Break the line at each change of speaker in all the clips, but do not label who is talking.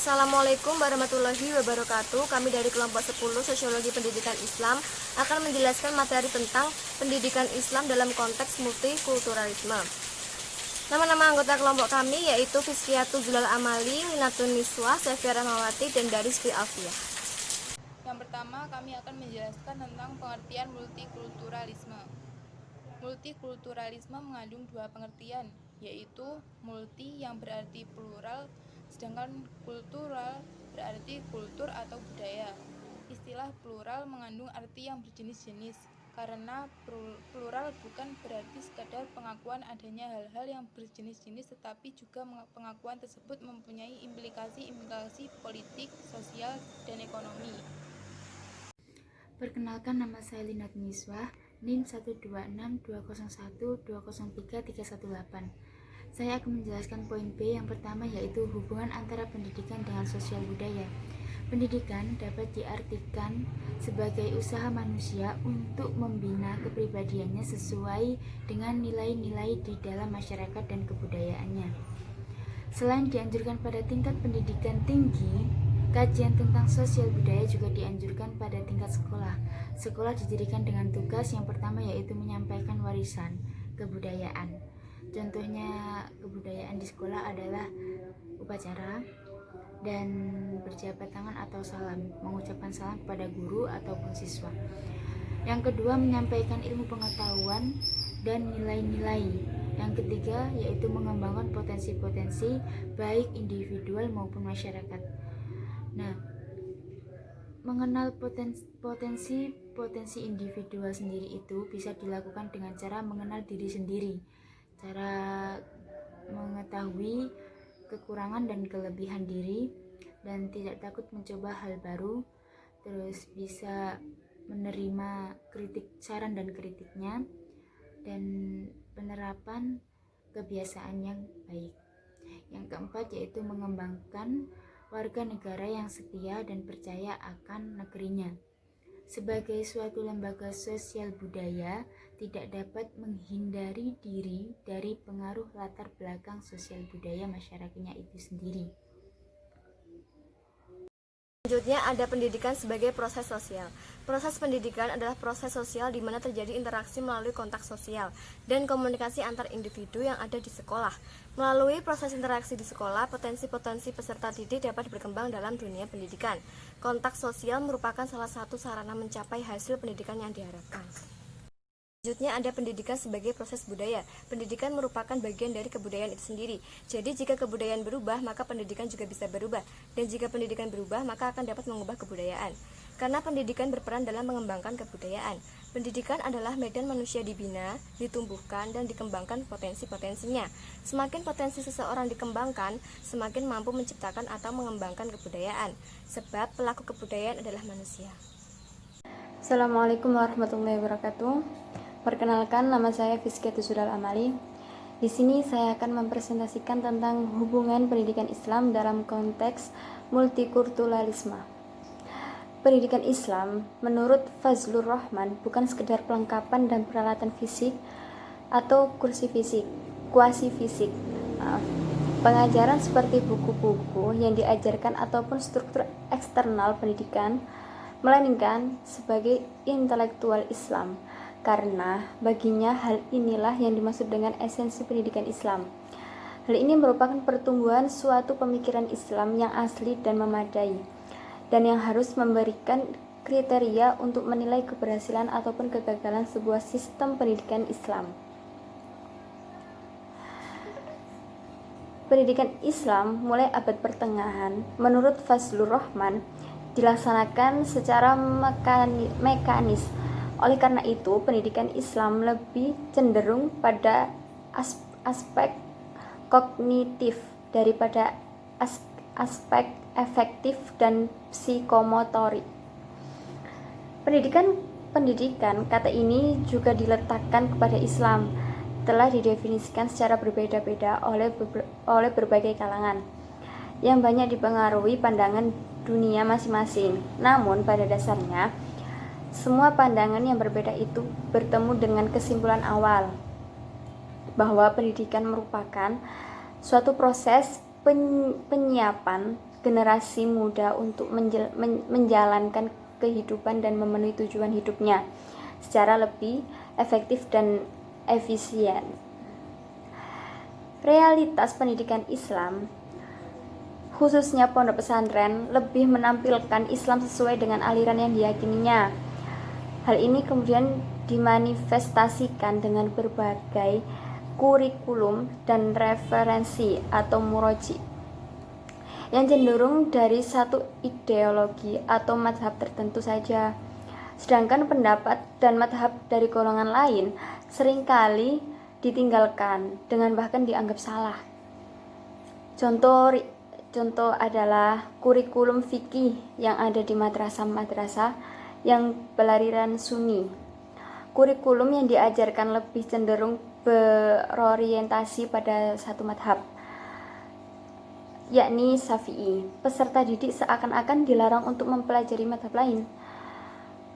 Assalamualaikum warahmatullahi wabarakatuh. Kami dari kelompok 10 Sosiologi Pendidikan Islam akan menjelaskan materi tentang pendidikan Islam dalam konteks multikulturalisme. Nama-nama anggota kelompok kami yaitu Fiskiatul Zulal Amali, Minatun Niswa, Sefia Rahmawati, dan Darisfi Alfiah.
Yang pertama, kami akan menjelaskan tentang pengertian multikulturalisme. Multikulturalisme mengandung dua pengertian, yaitu multi yang berarti plural, sedangkan kultural berarti kultur atau budaya. Istilah plural mengandung arti yang berjenis-jenis, karena plural bukan berarti sekadar pengakuan adanya hal-hal yang berjenis-jenis, tetapi juga pengakuan tersebut mempunyai implikasi politik, sosial, dan ekonomi.
Perkenalkan, nama saya Linat Miswah, NIM 12620120338. Saya akan menjelaskan poin B yang pertama, yaitu hubungan antara pendidikan dengan sosial budaya. Pendidikan dapat diartikan sebagai usaha manusia untuk membina kepribadiannya sesuai dengan nilai-nilai di dalam masyarakat dan kebudayaannya. Selain dianjurkan pada tingkat pendidikan tinggi, kajian tentang sosial budaya juga dianjurkan pada tingkat sekolah. Sekolah didirikan dengan tugas yang pertama, yaitu menyampaikan warisan kebudayaan. Contohnya kebudayaan di sekolah adalah upacara dan berjabat tangan atau salam, mengucapkan salam kepada guru ataupun siswa. Yang kedua, menyampaikan ilmu pengetahuan dan nilai-nilai. Yang ketiga, yaitu mengembangkan potensi-potensi baik individual maupun masyarakat. Nah, mengenal potensi individual sendiri itu bisa dilakukan dengan cara mengenal diri sendiri, cara mengetahui kekurangan dan kelebihan diri, dan tidak takut mencoba hal baru, terus bisa menerima saran dan kritiknya, dan penerapan kebiasaan yang baik. Yang keempat, yaitu mengembangkan warga negara yang setia dan percaya akan negerinya. Sebagai suatu lembaga sosial budaya, tidak dapat menghindari diri dari pengaruh latar belakang sosial budaya masyarakatnya itu sendiri.
Selanjutnya ada pendidikan sebagai proses sosial. Proses pendidikan adalah proses sosial di mana terjadi interaksi melalui kontak sosial dan komunikasi antar individu yang ada di sekolah. Melalui proses interaksi di sekolah, potensi-potensi peserta didik dapat berkembang dalam dunia pendidikan. Kontak sosial merupakan salah satu sarana mencapai hasil pendidikan yang diharapkan. Selanjutnya ada pendidikan sebagai proses budaya. Pendidikan merupakan bagian dari kebudayaan itu sendiri. Jadi jika kebudayaan berubah, maka pendidikan juga bisa berubah. Dan jika pendidikan berubah, maka akan dapat mengubah kebudayaan. Karena pendidikan berperan dalam mengembangkan kebudayaan. Pendidikan adalah medan manusia dibina, ditumbuhkan, dan dikembangkan potensi-potensinya. Semakin potensi seseorang dikembangkan, semakin mampu menciptakan atau mengembangkan kebudayaan. Sebab pelaku kebudayaan adalah manusia.
Assalamualaikum warahmatullahi wabarakatuh. Perkenalkan, nama saya Fiskiatul Zulal Amali. Di sini saya akan mempresentasikan tentang hubungan pendidikan Islam dalam konteks multikulturalisme. Pendidikan Islam menurut Fazlur Rahman bukan sekedar pelengkapan dan peralatan fisik atau kuasi fisik. Pengajaran seperti buku-buku yang diajarkan ataupun struktur eksternal pendidikan, melainkan sebagai intelektual Islam, karena baginya hal inilah yang dimaksud dengan esensi pendidikan Islam. Hal ini merupakan pertumbuhan suatu pemikiran Islam yang asli dan memadai, dan yang harus memberikan kriteria untuk menilai keberhasilan ataupun kegagalan sebuah sistem pendidikan Islam. Pendidikan Islam mulai abad pertengahan, menurut Fazlur Rahman, dilaksanakan secara mekanis. Oleh karena itu, pendidikan Islam lebih cenderung pada aspek kognitif daripada aspek efektif dan psikomotorik. Pendidikan kata ini juga diletakkan kepada Islam, telah didefinisikan secara berbeda-beda oleh berbagai kalangan yang banyak dipengaruhi pandangan dunia masing-masing. Namun pada dasarnya, semua pandangan yang berbeda itu bertemu dengan kesimpulan awal bahwa pendidikan merupakan suatu proses penyiapan generasi muda untuk menjalankan kehidupan dan memenuhi tujuan hidupnya secara lebih efektif dan efisien. Realitas pendidikan Islam, khususnya pondok pesantren, lebih menampilkan Islam sesuai dengan aliran yang diyakininya. Hal ini kemudian dimanifestasikan dengan berbagai kurikulum dan referensi atau muroji yang cenderung dari satu ideologi atau mazhab tertentu saja. Sedangkan pendapat dan mazhab dari golongan lain seringkali ditinggalkan dengan bahkan dianggap salah. Contoh adalah kurikulum fikih yang ada di madrasah-madrasah yang beraliran Sunni. Kurikulum yang diajarkan lebih cenderung berorientasi pada satu madhab, yakni Syafi'i. Peserta didik seakan-akan dilarang untuk mempelajari madhab lain.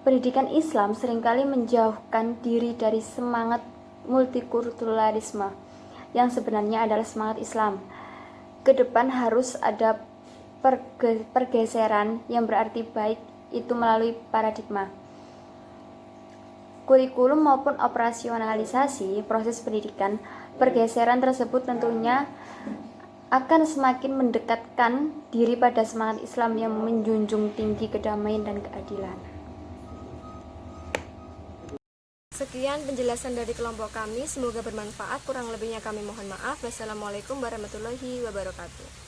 Pendidikan Islam seringkali menjauhkan diri dari semangat multikulturalisme yang sebenarnya adalah semangat Islam. Ke depan harus ada pergeseran yang berarti baik itu melalui paradigma, kurikulum maupun operasionalisasi proses pendidikan. Pergeseran tersebut tentunya akan semakin mendekatkan diri pada semangat Islam yang menjunjung tinggi kedamaian dan keadilan.
Sekian penjelasan dari kelompok kami, semoga bermanfaat. Kurang lebihnya kami mohon maaf. Wassalamualaikum warahmatullahi wabarakatuh.